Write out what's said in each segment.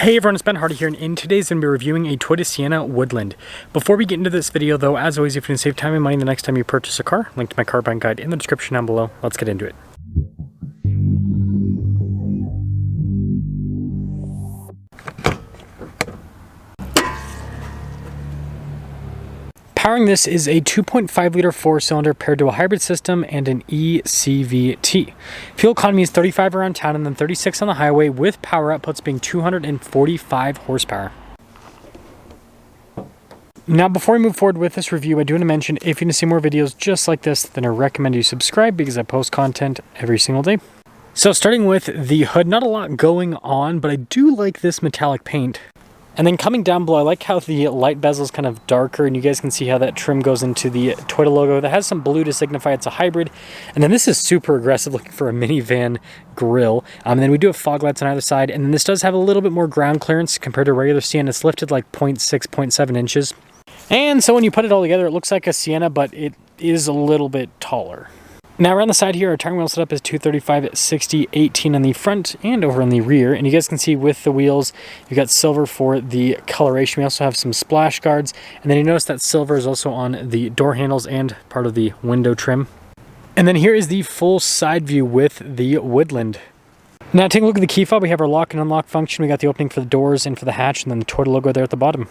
Hey everyone, it's Ben Hardy here, and in today's going to be reviewing a Toyota Sienna Woodland. Before we get into this video though, as always, if you can save time and money the next time you purchase a car, link to my car buying guide in the description down below. Let's get into it. Powering this is a 2.5 liter 4-cylinder paired to a hybrid system and an eCVT. Fuel economy is 35 around town and then 36 on the highway, with power outputs being 245 horsepower. Now, before we move forward with this review, I do want to mention, if you want to see more videos just like this, then I recommend you subscribe because I post content every single day. So starting with the hood, not a lot going on, but I do like this metallic paint. And then coming down below, I like how the light bezel is kind of darker, and you guys can see how that trim goes into the Toyota logo. That has some blue to signify it's a hybrid. And then this is super aggressive, looking for a minivan grille. And then we do have fog lights on either side. And then this does have a little bit more ground clearance compared to a regular Sienna. It's lifted like 0.6, 0.7 inches. And so when you put it all together, it looks like a Sienna, but it is a little bit taller. Now around the side here, our tire wheel setup is 235/60/18 on the front and over on the rear. And you guys can see with the wheels, you've got silver for the coloration. We also have some splash guards. And then you notice that silver is also on the door handles and part of the window trim. And then here is the full side view with the Woodland. Now taking a look at the key fob, we have our lock and unlock function. We got the opening for the doors and for the hatch, and then the Toyota logo there at the bottom.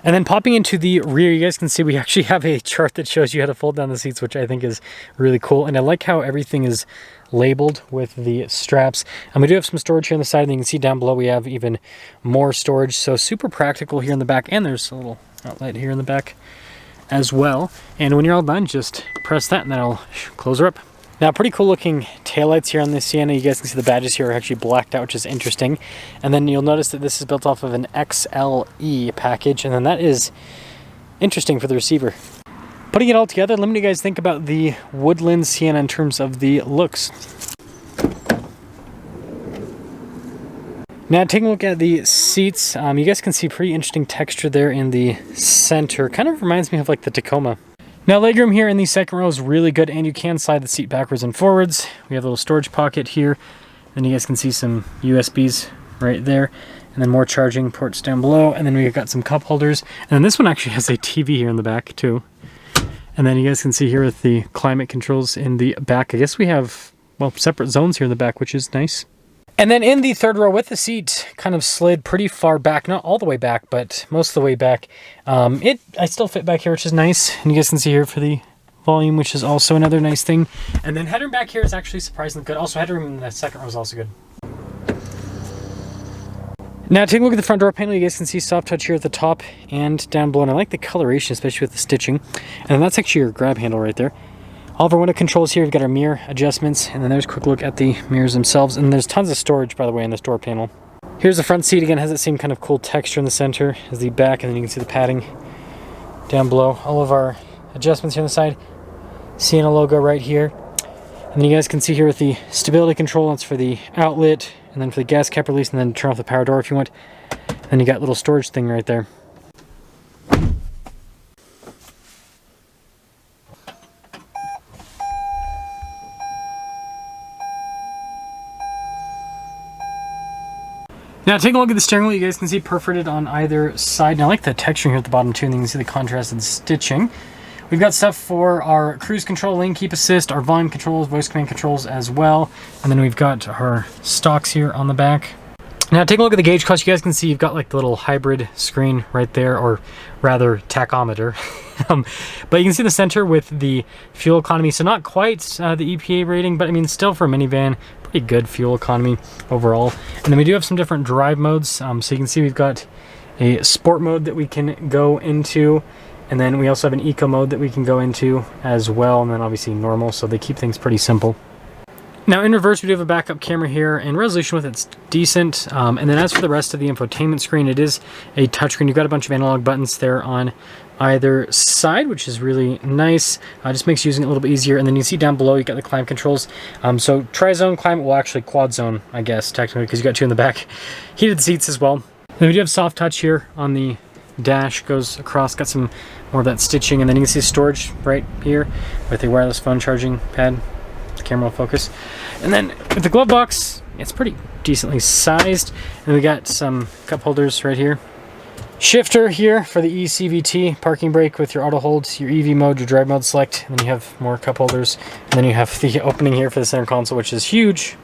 And then popping into the rear, you guys can see we actually have a chart that shows you how to fold down the seats, which I think is really cool. And I like how everything is labeled with the straps. And we do have some storage here on the side, and you can see down below we have even more storage. So super practical here in the back. And there's a little outlet here in the back as well. And when you're all done, just press that and that'll close her up. Now, pretty cool looking taillights here on this Sienna. You guys can see the badges here are actually blacked out, which is interesting. And then you'll notice that this is built off of an XLE package, and then that is interesting for the receiver. Putting it all together, let me know what you guys think about the Woodland Sienna in terms of the looks. Now, taking a look at the seats, you guys can see pretty interesting texture there in the center. Kind of reminds me of like the Tacoma. Now, legroom here in the second row is really good, and you can slide the seat backwards and forwards. We have a little storage pocket here, and you guys can see some USBs right there, and then more charging ports down below, and then we've got some cup holders. And then this one actually has a TV here in the back too. And then you guys can see here with the climate controls in the back. I guess we have, well, separate zones here in the back, which is nice. And then in the third row with the seat kind of slid pretty far back, not all the way back, but most of the way back. I still fit back here, which is nice. And you guys can see here for the volume, which is also another nice thing. And then headroom back here is actually surprisingly good. Also, headroom in the second row is also good. Now, taking a look at the front door panel, you guys can see soft touch here at the top and down below. And I like the coloration, especially with the stitching. And that's actually your grab handle right there. All of our window controls here, we've got our mirror adjustments, and then there's a quick look at the mirrors themselves. And there's tons of storage, by the way, in this door panel. Here's the front seat. Again, has that same kind of cool texture in the center as the back, and then you can see the padding down below. All of our adjustments here on the side. Sienna logo right here. And then you guys can see here with the stability control, that's for the outlet, and then for the gas cap release, and then turn off the power door if you want. And then you got a little storage thing right there. Now, taking a look at the steering wheel, you guys can see perforated on either side. Now, I like the texture here at the bottom too, and you can see the contrasted stitching. We've got stuff for our cruise control, lane keep assist, our volume controls, voice command controls as well. And then we've got our stocks here on the back. Now, taking a look at the gauge clutch, you guys can see you've got like the little hybrid screen right there, or rather tachometer. But you can see the center with the fuel economy. So not quite the EPA rating, but I mean, still for a minivan, pretty good fuel economy overall. And then we do have some different drive modes. So you can see we've got a sport mode that we can go into. And then we also have an eco mode that we can go into as well. And then obviously normal. So they keep things pretty simple. Now in reverse, we do have a backup camera here, and resolution with it's decent. And then as for the rest of the infotainment screen, it is a touchscreen. You've got a bunch of analog buttons there on either side, which is really nice. Just makes using it a little bit easier. And then you see down below, you got the climate controls. So tri-zone climate, well, actually quad zone, I guess, technically, because you got two in the back. Heated seats as well. Then we do have soft touch here on the dash, goes across, got some more of that stitching. And then you can see storage right here with a wireless phone charging pad. The camera will focus. And then with the glove box, It's pretty decently sized. And we got some cup holders right here. Shifter here for the ECVT, parking brake with your auto hold, your EV mode, your drive mode select, and then you have more cup holders. And then you have the opening here for the center console, which is huge.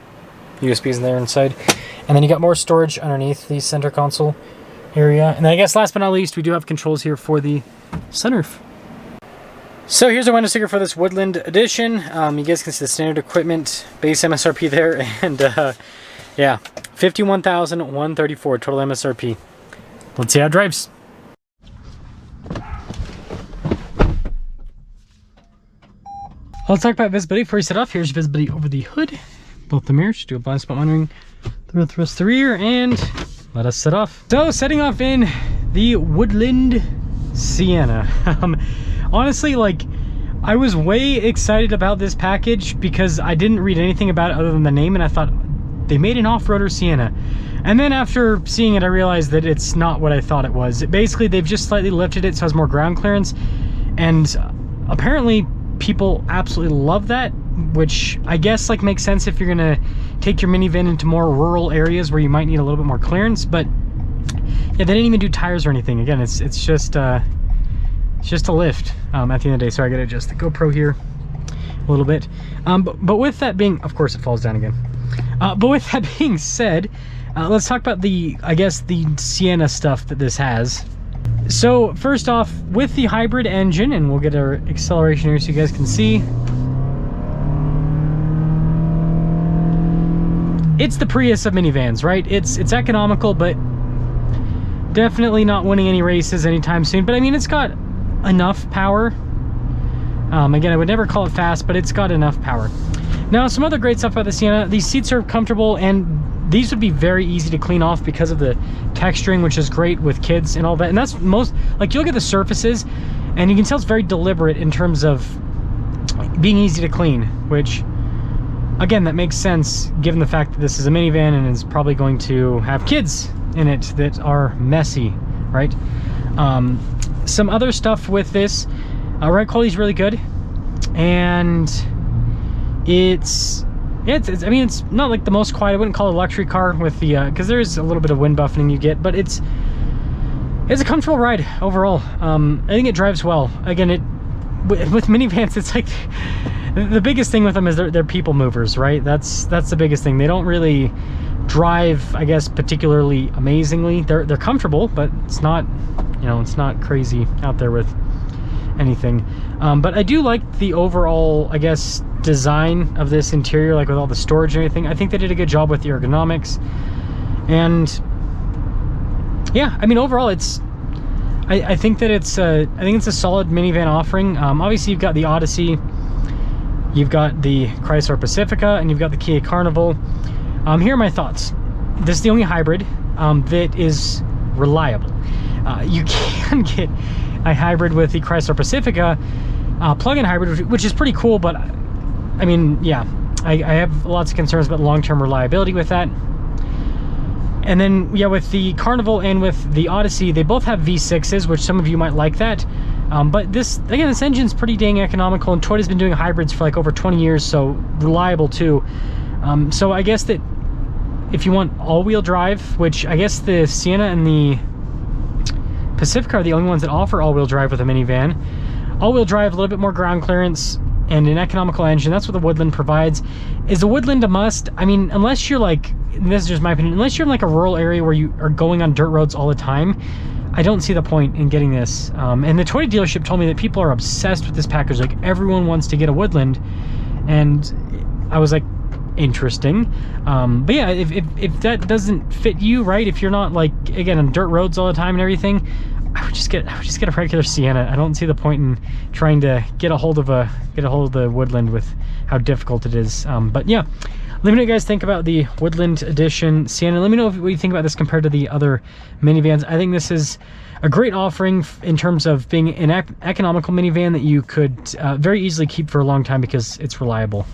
USBs in there inside. And then you got more storage underneath the center console area. And then I guess last but not least, we do have controls here for the sunroof. So here's our window sticker for this Woodland edition. You guys can see the standard equipment, base MSRP there, and yeah, $51,134 total MSRP. Let's see how it drives. Let's talk about visibility before you set off. Here's visibility over the hood, both the mirrors. Do a blind spot monitoring through the rest of the rear, and let us set off. So setting off in the Woodland Sienna. Honestly, like, I was way excited about this package because I didn't read anything about it other than the name, and I thought they made an off-roader Sienna. And then after seeing it, I realized that it's not what I thought it was. Basically, they've just slightly lifted it so it has more ground clearance, and apparently people absolutely love that, which I guess like makes sense if you're gonna take your minivan into more rural areas where you might need a little bit more clearance. But yeah, they didn't even do tires or anything. Again, it's just a lift at the end of the day. So I gotta adjust the GoPro here a little bit. But with that being, of course it falls down again. But with that being said, let's talk about I guess the Sienna stuff that this has. So first off, with the hybrid engine, and we'll get our acceleration here so you guys can see. It's the Prius of minivans, right? It's economical, but definitely not winning any races anytime soon. But I mean, it's got enough power. Again, I would never call it fast, but it's got enough power. Now, some other great stuff about the Sienna. These seats are comfortable, and these would be very easy to clean off because of the texturing, which is great with kids and all that. And that's most, like, you look at the surfaces and you can tell it's very deliberate in terms of being easy to clean, which again, that makes sense given the fact that this is a minivan and is probably going to have kids in it that are messy, right? Some other stuff with this, ride quality is really good, and I mean, it's not like the most quiet. I wouldn't call it a luxury car with the because there is a little bit of wind buffeting you get, but it's a comfortable ride overall. I think it drives well. Again, with minivans, it's like the biggest thing with them is they're people movers, right? That's the biggest thing. They don't really drive, I guess, particularly amazingly. They're comfortable, but it's not, you know, it's not crazy out there with anything. But I do like the overall, I guess, design of this interior, like with all the storage and everything. I think they did a good job with the ergonomics, and yeah, I mean, overall I think that it's a solid minivan offering. Obviously you've got the Odyssey, you've got the Chrysler Pacifica, and you've got the Kia Carnival. Here are my thoughts. This is the only hybrid that is reliable. You can get a hybrid with the Chrysler Pacifica, plug-in hybrid, which is pretty cool, but I mean, yeah, I have lots of concerns about long-term reliability with that. And then, yeah, with the Carnival and with the Odyssey, they both have V6s, which some of you might like that. But this engine's pretty dang economical, and Toyota's been doing hybrids for like over 20 years, so reliable too. So I guess that if you want all-wheel drive, which I guess the Sienna and the Pacifica are the only ones that offer all-wheel drive with a minivan. All-wheel drive, a little bit more ground clearance, and an economical engine. That's what the Woodland provides. Is the Woodland a must? I mean, unless you're like, and this is just my opinion, unless you're in like a rural area where you are going on dirt roads all the time, I don't see the point in getting this. And the Toyota dealership told me that people are obsessed with this package. Like, everyone wants to get a Woodland, and I was like, interesting. But yeah, if that doesn't fit you, right, if you're not like, again, on dirt roads all the time and everything, I would just get a regular Sienna. I don't see the point in trying to get a hold of the Woodland with how difficult it is. But yeah, let me know what you guys think about the Woodland Edition Sienna. Let me know what you think about this compared to the other minivans. I think this is a great offering in terms of being an economical minivan that you could very easily keep for a long time because it's reliable.